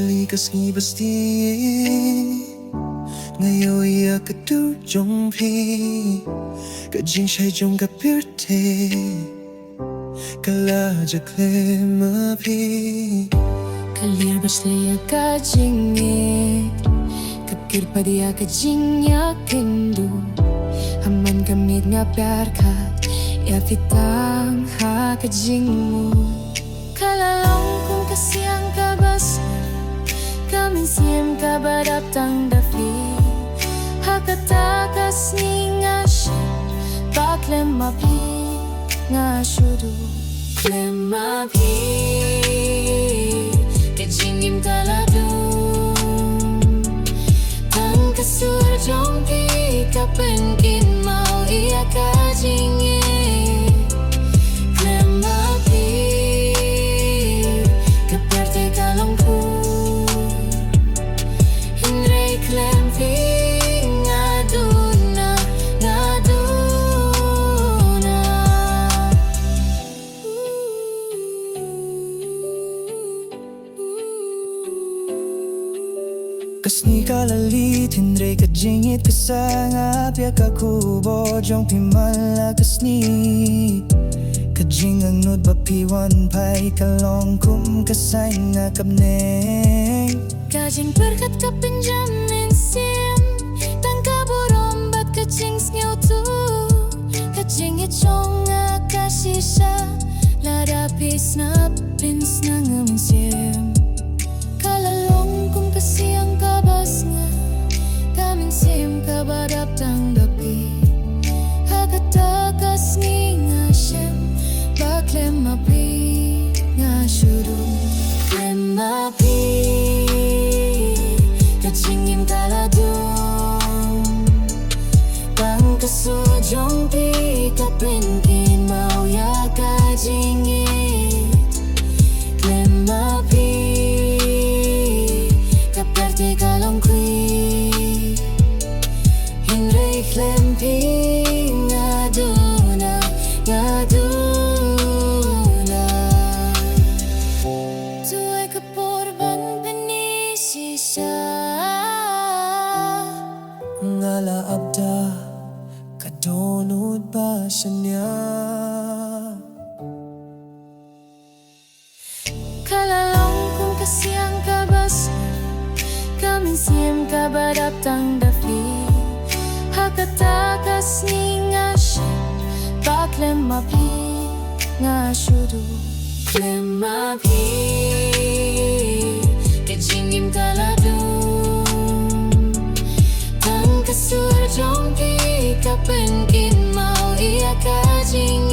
likas ngi basti ngayo ia kedu jong pi ka jing shai jong ka pirte kala ja klema pi kalir baslia ka jinge kapkir padia ka jingya kendu haman kamit nga pyar ka ya fitang ha ka jingmu kalalong kung kasiyang kabas kamin siem ka badap tang dafi hakatakas ni nga siya baklema pi nga shudu klema pi kajingim taladum tang kasur jong pi kapenkin mau iya kajingi klema pi kaperte kalongku hinrei klem pi ngaduna kasni kalalit hindre ka jingit kasanga pia ka kubo jong pimala kasni kajing ang nod bapiwan pai kalong kum kasay nga kabneng kajing berkat kapinjamin sim tang kaburom bat kajing snyaw tu kajing itchong nga kasisa ladapis na pins na ngamin sim kalalong kum kasiyang kabas nga kaming sim kabadap tang dapi hakatakas ni nga siyem baklem api nga syudu klem api kachingim taladum bang kasujong pi kapinkin mau ya kajingit klem api kaperte kalong kui hinrei klem pi ngaduna tuai kapurban penisisa ngala abda kadonod ba siya niya kalalong kung kasiyang kabas kamin siem kabadap tang dafi hakatakas ni nga siya baklem api nga syudu klem api kajingim taladum tang kasur jong pi kapenkin mau iya kajing